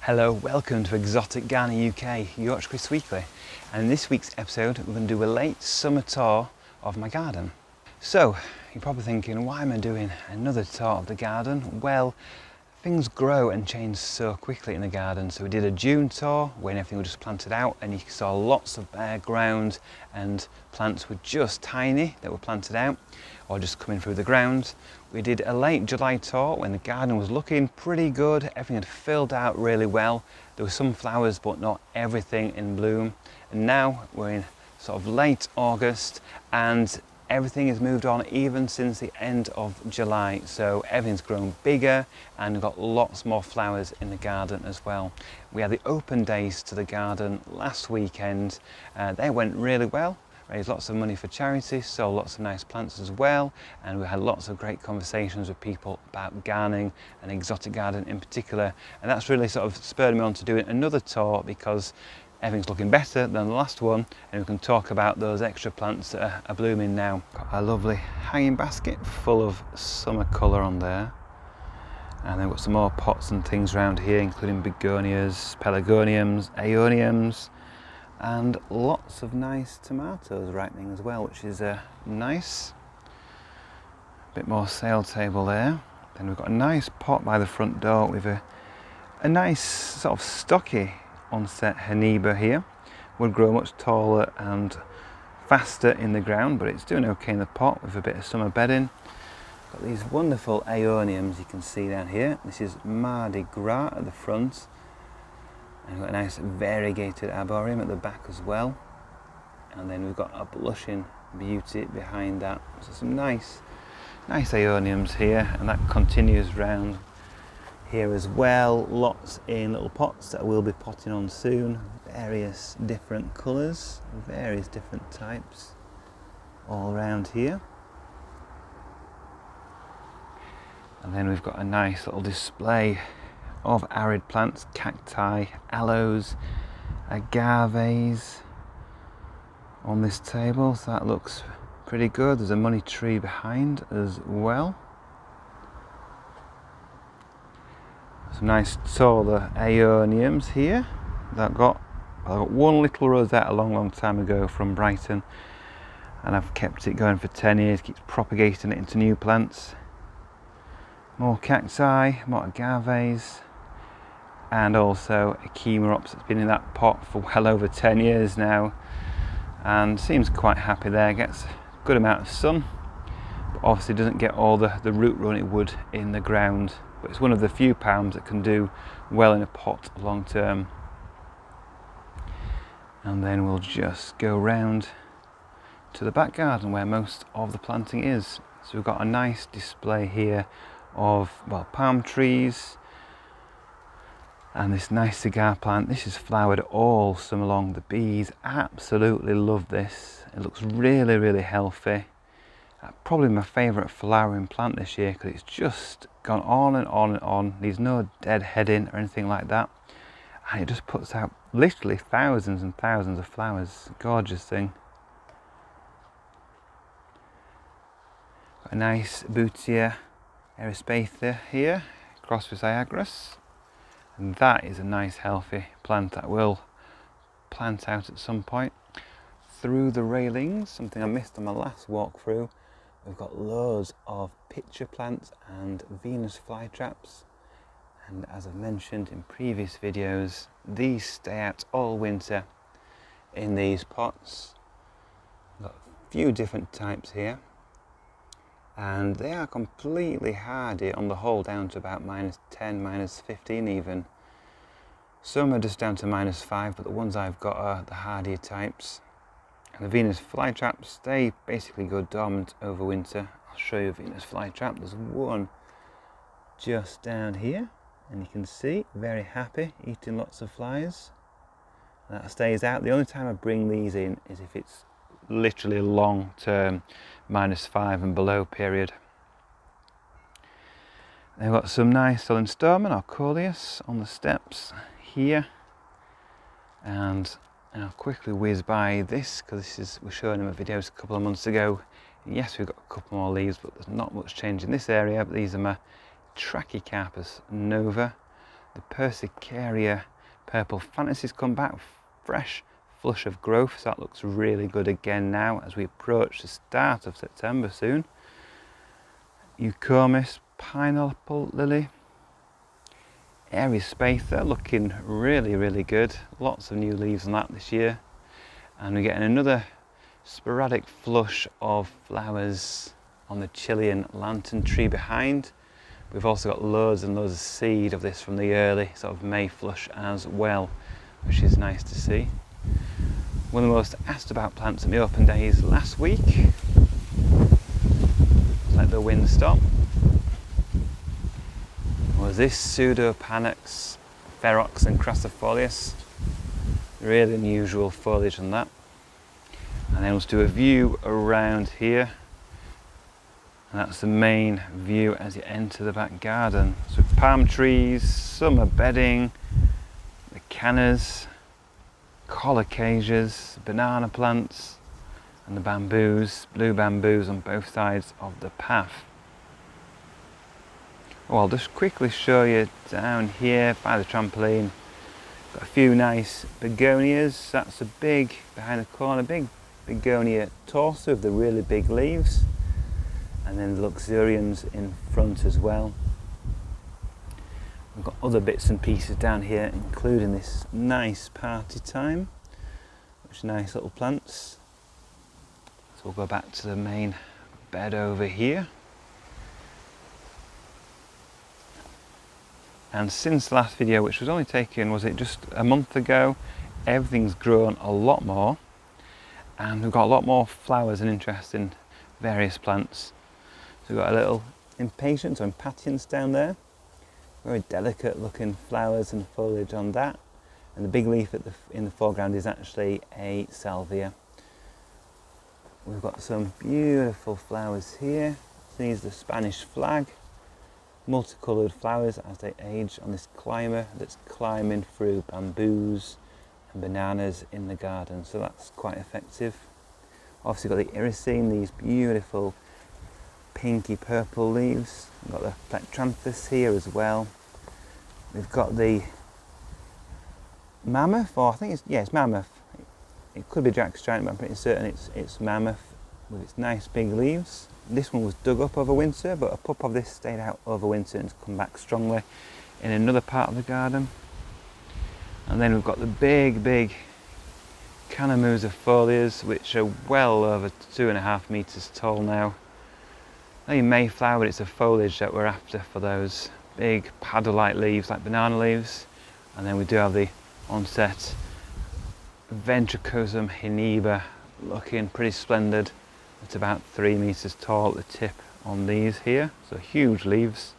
Hello, welcome to Exotic Gardening UK, Yorkshire Kris Weekly, and in this week's episode we're going to do a late summer tour of my garden. So you're probably thinking, why am I doing another tour of the garden? Well, things grow and change so quickly in the garden. So we did a June tour when everything was just planted out and you saw lots of bare ground and plants were just tiny that were planted out or just coming through the ground. We did a late July tour when the garden was looking pretty good. Everything had filled out really well. There were some flowers but not everything in bloom. And now we're in sort of late August and everything has moved on even since the end of July, so everything's grown bigger and we've got lots more flowers in the garden as well. We had the open days to the garden last weekend. They went really well, raised lots of money for charity, sold lots of nice plants as well, and we had lots of great conversations with people about gardening and exotic gardening in particular, and that's really sort of spurred me on to doing another tour because everything's looking better than the last one and we can talk about those extra plants that are blooming now. Got a lovely hanging basket full of summer colour on there, and then we've got some more pots and things around here including begonias, pelargoniums, aeoniums, and lots of nice tomatoes ripening as well, which is nice. A bit more sale table there. Then we've got a nice pot by the front door with a nice sort of stocky onset Haniba here. Would grow much taller and faster in the ground, but it's doing okay in the pot with a bit of summer bedding. Got these wonderful aeoniums you can see down here. This is Mardi Gras at the front, and we've got a nice variegated arboreum at the back as well, and then we've got a blushing beauty behind that. So some nice aeoniums here, and that continues round here as well. Lots in little pots that we'll be potting on soon. Various different colours, various different types all around here. And then we've got a nice little display of arid plants, cacti, aloes, agaves on this table, so that looks pretty good. There's a money tree behind as well. Some nice taller aeoniums here. I got one little rosette a long time ago from Brighton, and I've kept it going for 10 years, keeps propagating it into new plants. More cacti, more agaves, and also a chimerops that's been in that pot for well over 10 years now and seems quite happy there. Gets a good amount of sun, but obviously doesn't get all the root run it would in the ground. But it's one of the few palms that can do well in a pot long term. And then we'll just go round to the back garden where most of the planting is. So we've got a nice display here of, well, palm trees and this nice cigar plant. This is flowered all summer long. The bees absolutely love this. It looks really healthy. Probably my favourite flowering plant this year because it's just gone on and on and on. There's no dead heading or anything like that, and it just puts out literally thousands and thousands of flowers. Gorgeous thing. Got a nice Boutia erispatha here, crossed with Viagris, and that is a nice healthy plant that will plant out at some point. Through the railings, something I missed on my last walkthrough, we've got loads of pitcher plants and Venus flytraps, and as I've mentioned in previous videos, these stay out all winter in these pots. We've got a few different types here, and they are completely hardy on the whole, down to about -10, -15 even. Some are just down to -5, but the ones I've got are the hardier types. And the Venus flytraps, they basically go dormant over winter. I'll show you a Venus flytrap. There's one just down here, and you can see, very happy, eating lots of flies. And that stays out. The only time I bring these in is if it's literally a long term -5 and below period. They've got some nice Solenstormen or Coleus on the steps here, and I'll quickly whiz by this because we're showing them a video a couple of months ago. Yes, we've got a couple more leaves, but there's not much change in this area. But these are my Trachycarpus nova, The Persicaria Purple Fantasy's come back, fresh flush of growth, so that looks really good again now as we approach the start of September soon. Eucomis Pineapple Lily. Aries Spather looking really good. Lots of new leaves on that this year. And we're getting another sporadic flush of flowers on the Chilean lantern tree behind. We've also got loads and loads of seed of this from the early sort of May flush as well, which is nice to see. One of the most asked about plants at the open days last week. Let the wind stop. Was this Pseudopanax ferox and crassifolius. Really unusual foliage on that. And then let's do a view around here. And that's the main view as you enter the back garden. So palm trees, summer bedding, the cannas, colocasias, banana plants, and the bamboos, blue bamboos on both sides of the path. Oh, I'll just quickly show you down here by the trampoline. Got a few nice begonias. That's a big, behind the corner, big begonia torso with the really big leaves. And then the luxurians in front as well. We've got other bits and pieces down here, including this nice party time, which are nice little plants. So we'll go back to the main bed over here. And since the last video, which was only taken, was it just a month ago, everything's grown a lot more. And we've got a lot more flowers and interest in various plants. So we've got a little impatiens or impatiens down there. Very delicate looking flowers and foliage on that. And the big leaf in the foreground is actually a salvia. We've got some beautiful flowers here. These are the Spanish flag. Multicoloured flowers as they age on this climber that's climbing through bamboos and bananas in the garden. So that's quite effective. Obviously got the irisine, these beautiful pinky purple leaves. We've got the plectranthus here as well. We've got the mammoth, or I think it's mammoth. It could be jackstrand, but I'm pretty certain it's mammoth with its nice big leaves. This one was dug up over winter, but a pup of this stayed out over winter and has come back strongly in another part of the garden. And then we've got the big Canamusa folias, which are well over 2.5 meters tall now. They mayflower, but it's a foliage that we're after for those big paddle-like leaves, like banana leaves. And then we do have the onset Ventricosum hiniba, looking pretty splendid. It's about 3 meters tall at the tip on these here, so huge leaves.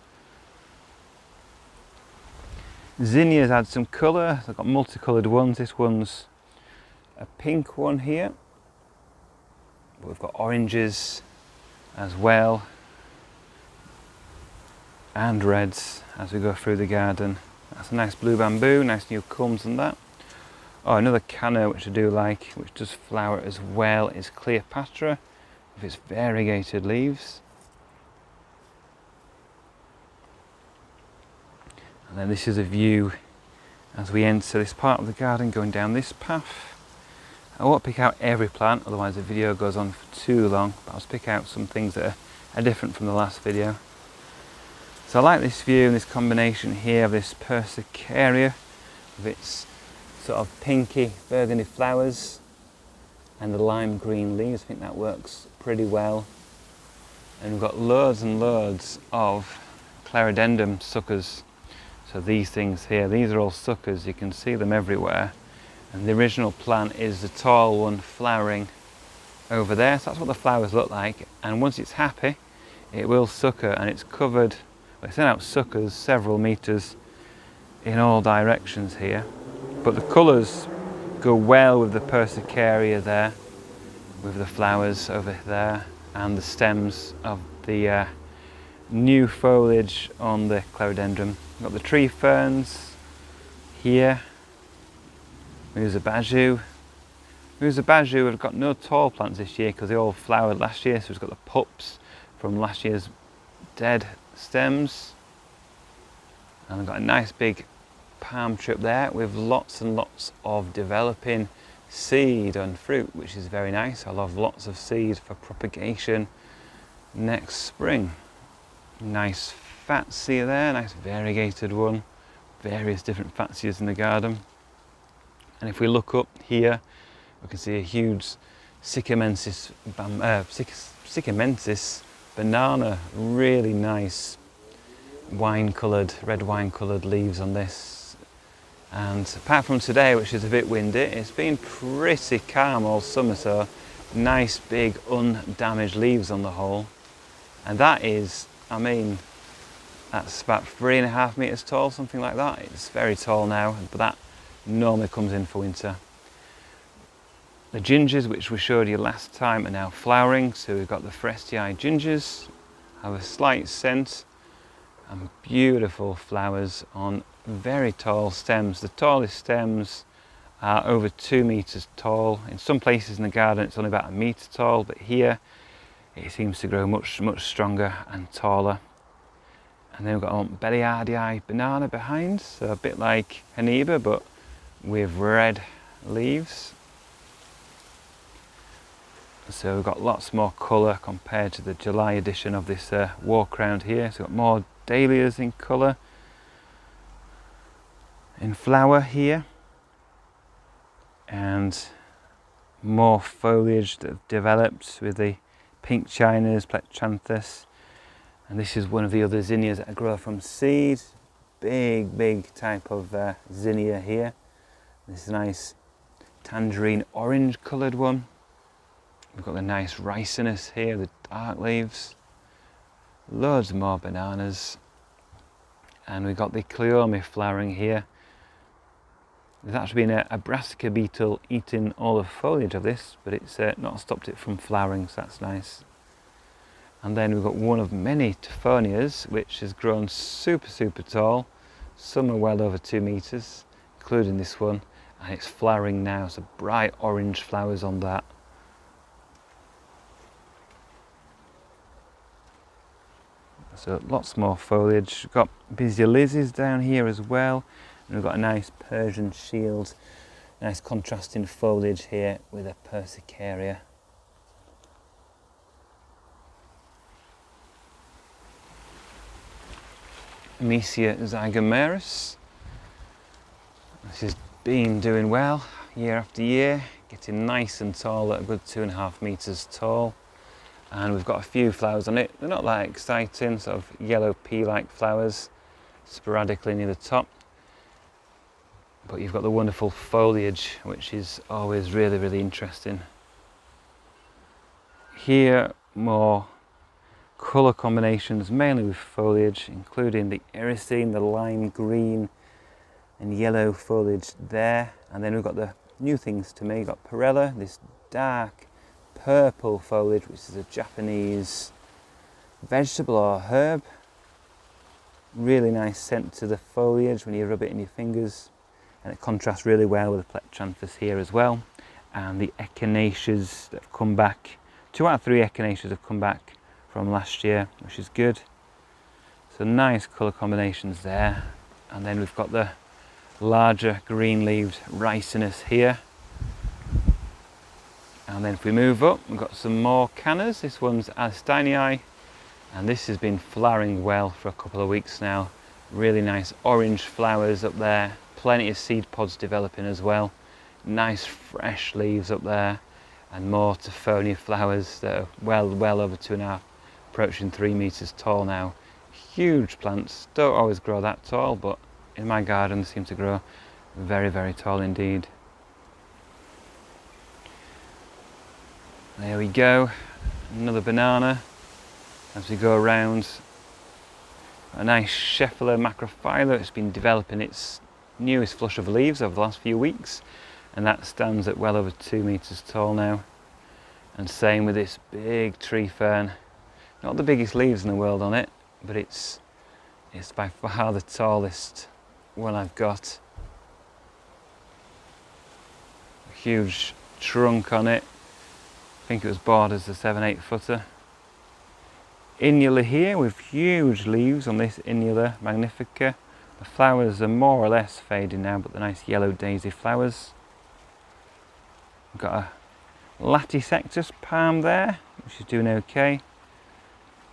Zinnias add some colour. I've got multicoloured ones. This one's a pink one here, but we've got oranges as well, and reds as we go through the garden. That's a nice blue bamboo, nice new combs on that. Oh, another canna which I do like, which does flower as well, is Cleopatra with its variegated leaves. And then this is a view as we enter this part of the garden, going down this path. I won't pick out every plant, otherwise the video goes on for too long, but I'll pick out some things that are different from the last video. So I like this view and this combination here of this Persicaria with its sort of pinky burgundy flowers and the lime green leaves. I think that works pretty well. And we've got loads and loads of Clerodendron suckers. So these things here, these are all suckers, you can see them everywhere. And the original plant is the tall one flowering over there. So that's what the flowers look like. And once it's happy, it will sucker, and it's covered, well, it sent out suckers several meters in all directions here. But the colours go well with the Persicaria there, with the flowers over there, and the stems of the new foliage on the Clerodendron. We've got the tree ferns here. Musa baju. Musa baju have got no tall plants this year because they all flowered last year, so we've got the pups from last year's dead stems. And I've got a nice big palm tree up there with lots and lots of developing seed and fruit, which is very nice. I love lots of seed for propagation next spring. Nice fatsia there, nice variegated one. Various different fatsias in the garden. And if we look up here, we can see a huge sycamensis banana. Really nice red wine coloured leaves on this. And apart from today, which is a bit windy, it's been pretty calm all summer, so nice big undamaged leaves on the whole. And that is, I mean, that's about 3.5 metres tall, something like that. It's very tall now, but that normally comes in for winter. The gingers, which we showed you last time, are now flowering. So we've got the Forestiae gingers, have a slight scent, and beautiful flowers on very tall stems. The tallest stems are over 2 metres tall. In some places in the garden it's only about 1 metre tall, but here it seems to grow much stronger and taller. And then we've got Belliardii banana behind, so a bit like Haniba but with red leaves. So we've got lots more colour compared to the July edition of this war crowned here. So we've got more dahlias in colour, in flower here, and more foliage that have developed with the pink chinas, plectranthus. And this is one of the other zinnias that grow from seed. Big type of zinnia here. This is a nice tangerine orange coloured one. We've got the nice ricinus here, the dark leaves. Loads more bananas. And we've got the cleome flowering here. There's actually been a brassica beetle eating all the foliage of this, but it's not stopped it from flowering, so that's nice. And then we've got one of many Tophonias, which has grown super tall. Some are well over 2 metres, including this one, and it's flowering now, so bright orange flowers on that. So lots more foliage. We've got Basialises down here as well, and we've got a nice Persian shield, nice contrasting foliage here with a Persicaria. Mesia zygomerus. This has been doing well year after year, getting nice and tall at a good 2.5 metres tall. And we've got a few flowers on it. They're not that exciting, sort of yellow pea-like flowers sporadically near the top. But you've got the wonderful foliage, which is always really interesting. Here, more colour combinations, mainly with foliage, including the irisine, the lime green and yellow foliage there. And then we've got the new things to me. We've got Perella, this dark purple foliage, which is a Japanese vegetable or herb. Really nice scent to the foliage when you rub it in your fingers, and it contrasts really well with the plectranthus here as well. And the echinaceas that have come back, 2 out of 3 echinaceas have come back from last year, which is good. So nice colour combinations there. And then we've got the larger green-leaved ricinus here. And then if we move up, we've got some more cannas. This one's Asteinii, and this has been flowering well for a couple of weeks now. Really nice orange flowers up there, plenty of seed pods developing as well. Nice fresh leaves up there, and more Tophonia flowers that are well over 2.5, approaching 3 metres tall now. Huge plants, don't always grow that tall, but in my garden they seem to grow very tall indeed. There we go, another banana as we go around. A nice Scheffler macrophylla. It's been developing its newest flush of leaves over the last few weeks, and that stands at well over 2 metres tall now. And same with this big tree fern. Not the biggest leaves in the world on it, but it's by far the tallest one I've got. A huge trunk on it. I think it was bought as a 7-8 footer. Inula here with huge leaves on this Inula magnifica. The flowers are more or less fading now, but the nice yellow daisy flowers. We've got a Latisectus palm there, which is doing okay.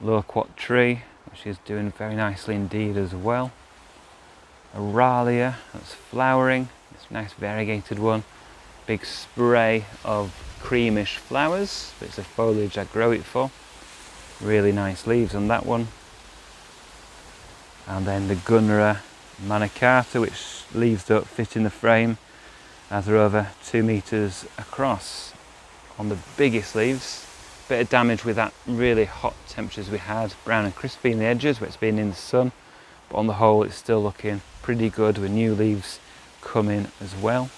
Loquat tree, which is doing very nicely indeed as well. Aralia, that's flowering. It's a nice variegated one. Big spray of creamish flowers. It's a foliage I grow it for. Really nice leaves on that one. And then the Gunnera manicata, which leaves don't fit in the frame, as they're over 2 meters across. On the biggest leaves, bit of damage with that really hot temperatures we had, brown and crispy in the edges where it's been in the sun, but on the whole it's still looking pretty good with new leaves coming as well.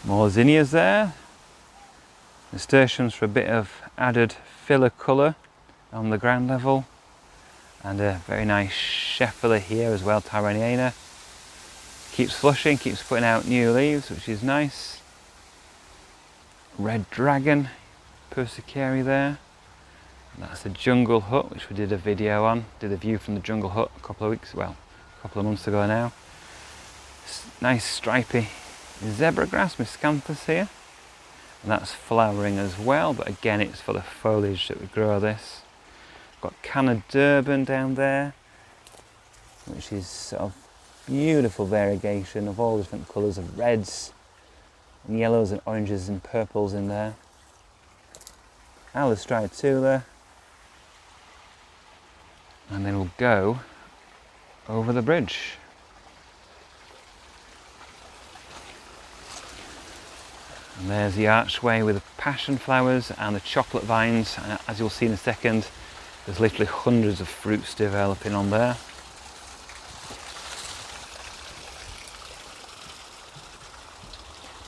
More zinnias there, nasturtiums for a bit of added filler colour on the ground level, and a very nice Scheffler here as well, Tyrrheniana. Keeps flushing, keeps putting out new leaves, which is nice. Red Dragon, Persicaria there. And that's the Jungle Hut, which we did a video on. Did a view from the Jungle Hut a couple of months ago now. Nice stripy zebra grass, miscanthus here. And that's flowering as well, but again it's for the foliage that we grow this. Got Canna Durban down there, which is sort of beautiful variegation of all different colours of reds and yellows and oranges and purples in there. Alistriatula, and then we'll go over the bridge. And there's the archway with the passion flowers and the chocolate vines, and as you'll see in a second, there's literally hundreds of fruits developing on there.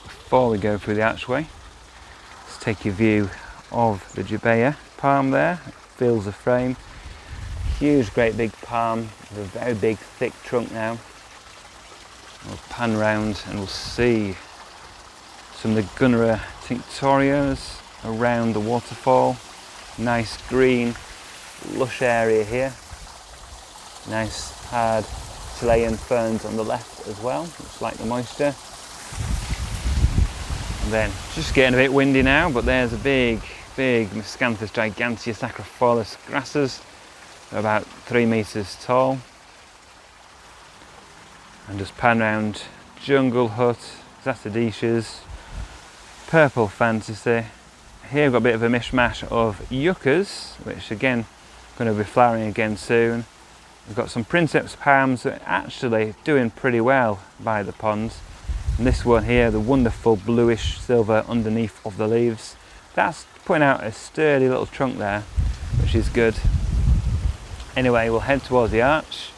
Before we go through the archway, let's take a view of the Jubea palm there. It fills the frame. Huge, great big palm with a very big, thick trunk now. We'll pan round and we'll see some of the Gunnera tinctorias around the waterfall. Nice green, lush area here. Nice hard Chilean ferns on the left as well, which like the moisture. And then just getting a bit windy now, but there's a big Miscanthus gigantea sacrophyllus grasses. They're about 3 meters tall. And just pan round Jungle Hut, Zatadishas, Purple Fantasy. Here we've got a bit of a mishmash of yuccas, which again going to be flowering again soon. We've got some Princeps palms that are actually doing pretty well by the ponds. And this one here, the wonderful bluish silver underneath of the leaves, that's putting out a sturdy little trunk there, which is good. Anyway, we'll head towards the arch.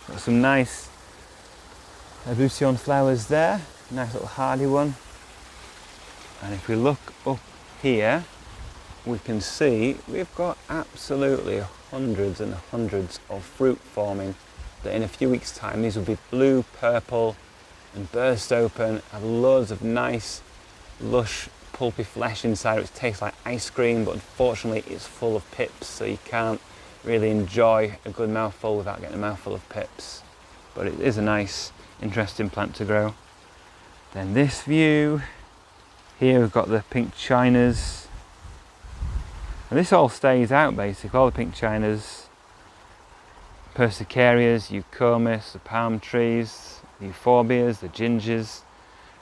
Got some nice Abusion flowers there, nice little hardy one. And if we look up here, we can see we've got absolutely hundreds and hundreds of fruit forming, that in a few weeks time these will be blue, purple and burst open, have loads of nice lush pulpy flesh inside which tastes like ice cream, but unfortunately it's full of pips, so you can't really enjoy a good mouthful without getting a mouthful of pips. But it is a nice, interesting plant to grow. Then this view, here we've got the pink chinas, and this all stays out basically, all the pink chinas, Persicarias, Eucomis, the palm trees, the euphorbias, the gingers,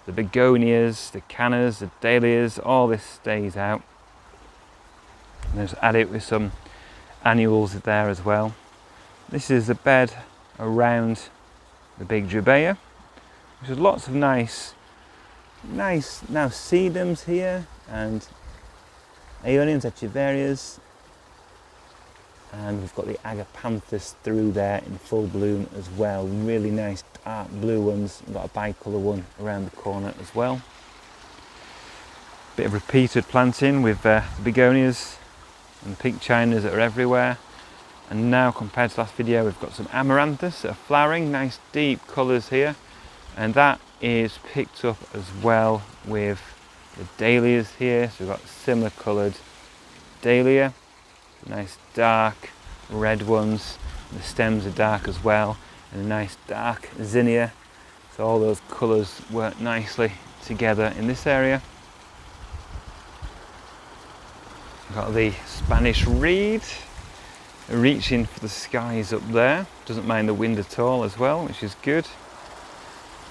the begonias, the cannas, the dahlias, all this stays out. And just add it with some annuals there as well. This is the bed around the big Jubea, which has lots of nice now sedums here and Aeoniums, Echeverias, and we've got the Agapanthus through there in full bloom as well. Really nice dark blue ones. We've got a bicolour one around the corner as well. Bit of repeated planting with the begonias and the pink chinas that are everywhere. And now, compared to last video, we've got some amaranthus that are flowering, nice deep colours here, and that is picked up as well with the dahlias here. So we've got similar coloured dahlia, nice dark red ones. The stems are dark as well, and a nice dark zinnia. So all those colours work nicely together in this area. We've got the Spanish reed reaching for the skies up there. Doesn't mind the wind at all as well, which is good.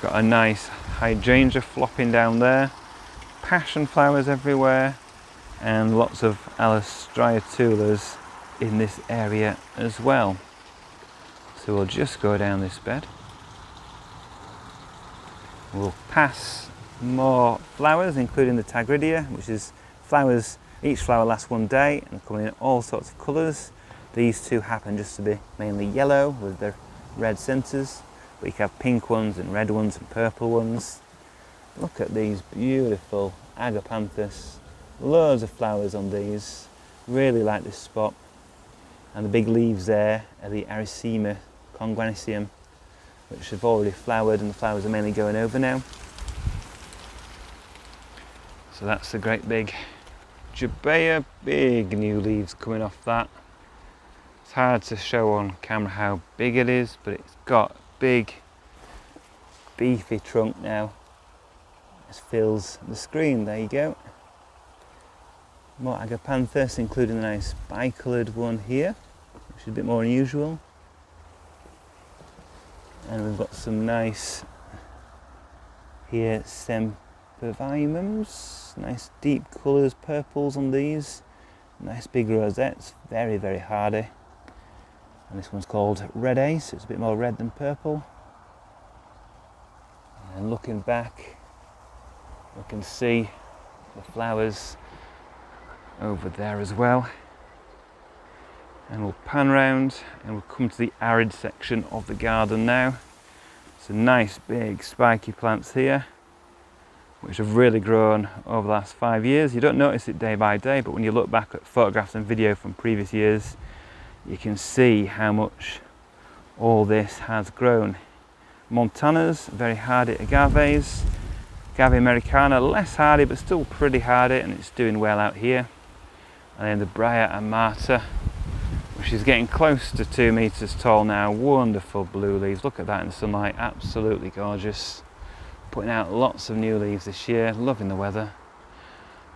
Got a nice hydrangea flopping down there. Passion flowers everywhere. And lots of striatulas in this area as well. So we'll just go down this bed. We'll pass more flowers, including the Tagridia, which is flowers, each flower lasts one day and come in all sorts of colours. These two happen just to be mainly yellow with their red centres, but you can have pink ones and red ones and purple ones. Look at these beautiful agapanthus, loads of flowers on these, really like this spot. And the big leaves there are the Aracema conguinicium, which have already flowered, and the flowers are mainly going over now. So that's the great big Jabea, big new leaves coming off that. It's hard to show on camera how big it is, but it's got a big beefy trunk now. It fills the screen, there you go. More agapanthus, including a nice bicoloured one here, which is a bit more unusual. And we've got some nice here sempervimums, nice deep colours, purples on these, nice big rosettes, very, very hardy. And this one's called Red Ace, it's a bit more red than purple. And looking back, we can see the flowers over there as well. And we'll pan round and we'll come to the arid section of the garden now. Some nice big spiky plants here, which have really grown over the last 5 years. You don't notice it day by day, but when you look back at photographs and video from previous years, you can see how much all this has grown. Montanas, very hardy agaves. Agave americana, less hardy but still pretty hardy, and it's doing well out here. And then the Bria amata, which is getting close to 2 meters tall now. Wonderful blue leaves, look at that in the sunlight, absolutely gorgeous. Putting out lots of new leaves this year, loving the weather.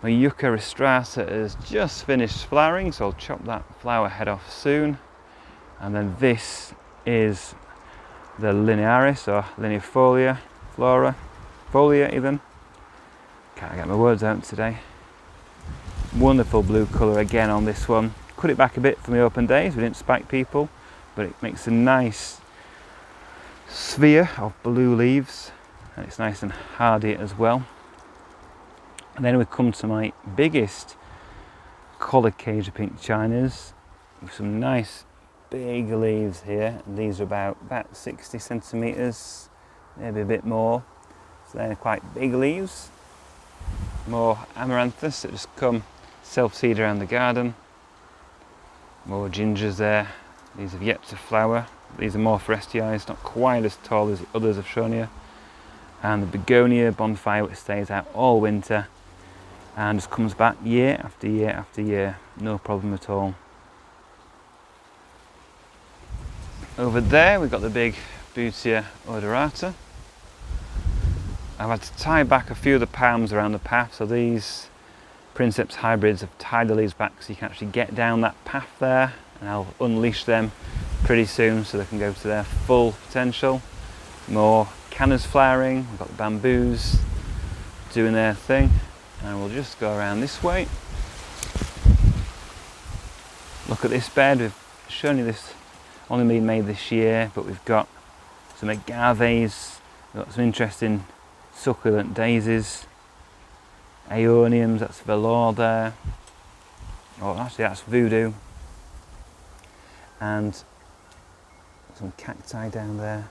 My Yucca rostrata has just finished flowering, so I'll chop that flower head off soon. And then this is the linearis, or lineafolia folia even. Can't get my words out today. Wonderful blue colour again on this one. Cut it back a bit from the open days, we didn't spike people, but it makes a nice sphere of blue leaves, and it's nice and hardy as well. And then we come to my biggest coloured cage of pink chinas with some nice big leaves here, and these are about 60 centimetres, maybe a bit more. So they're quite big leaves. More amaranthus that just come self-seed around the garden. More gingers there. These have yet to flower. These are more for STIs, not quite as tall as the others I've shown you. And the begonia bonfire, which stays out all winter and just comes back year after year after year, no problem at all. Over there we've got the big Butia odorata. I've had to tie back a few of the palms around the path, so these Princeps hybrids have tied the leaves back so you can actually get down that path there, and I'll unleash them pretty soon so they can go to their full potential. More cannas flowering, we've got the bamboos doing their thing, and we'll just go around this way. Look at this bed, we've shown you this, only been made this year, but we've got some agaves, we've got some interesting succulent daisies, aeoniums, that's velour there, oh actually that's voodoo, and some cacti down there,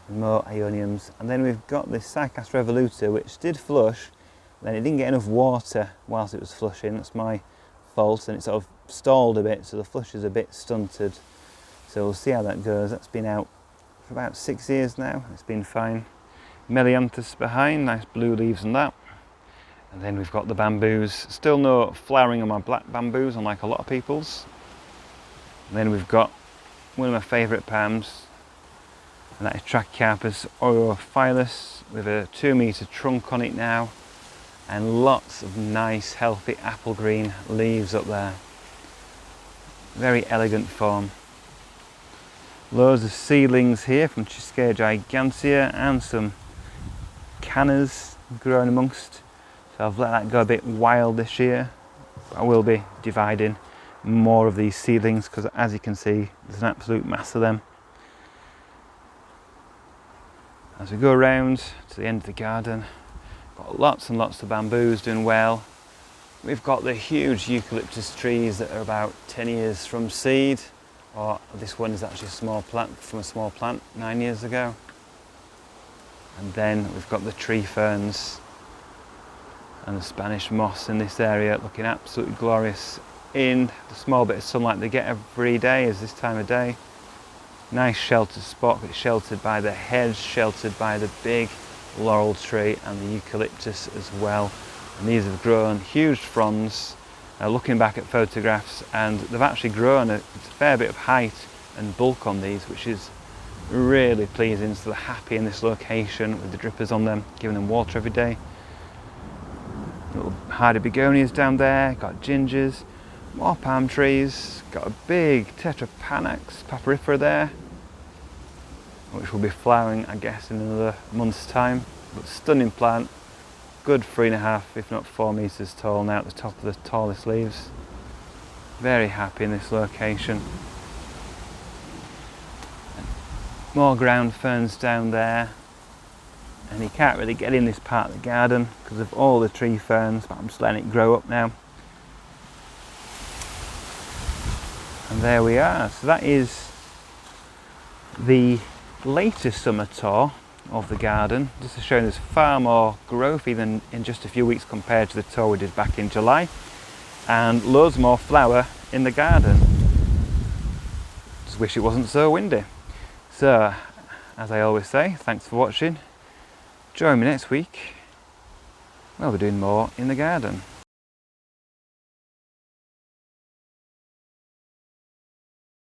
and more aeoniums. And then we've got this Cycas revoluta, which did flush, then it didn't get enough water whilst it was flushing, that's my fault, and it sort of stalled a bit, so the flush is a bit stunted. So we'll see how that goes. That's been out for about 6 years now, it's been fine. Melianthus behind, nice blue leaves on that. And then we've got the bamboos, still no flowering on my black bamboos, unlike a lot of people's. And then we've got one of my favourite palms, and that is Trachycarpus aureophyllus with a 2-metre trunk on it now, and lots of nice healthy apple green leaves up there. Very elegant form. Loads of seedlings here from Chiskea gigantea and some cannas growing amongst. So I've let that go a bit wild this year. I will be dividing more of these seedlings because, as you can see, there's an absolute mass of them. As we go around to the end of the garden, got lots and lots of bamboos doing well. We've got the huge eucalyptus trees that are about 10 years from seed, or this one is actually a small plant from a small plant 9 years ago. And then we've got the tree ferns and the Spanish moss in this area, looking absolutely glorious in the small bit of sunlight they get every day as this time of day. Nice sheltered spot, it's sheltered by the hedge, sheltered by the big laurel tree and the eucalyptus as well. And these have grown huge fronds. Looking back at photographs, and they've actually grown a fair bit of height and bulk on these, which is really pleasing. So they're happy in this location with the drippers on them, giving them water every day. Little hardy begonias down there, got gingers, more palm trees, got a big tetrapanax papyrifera there, which will be flowering, I guess, in another month's time. But stunning plant, good 3.5 if not 4 metres tall now at the top of the tallest leaves. Very happy in this location. More ground ferns down there, and you can't really get in this part of the garden because of all the tree ferns, but I'm just letting it grow up now. And there we are. So that is the latest summer tour of the garden, just to show you there's far more growth even in just a few weeks compared to the tour we did back in July, and loads more flower in the garden. Just wish it wasn't so windy. So, as I always say, thanks for watching. Join me next week. We'll be doing more in the garden.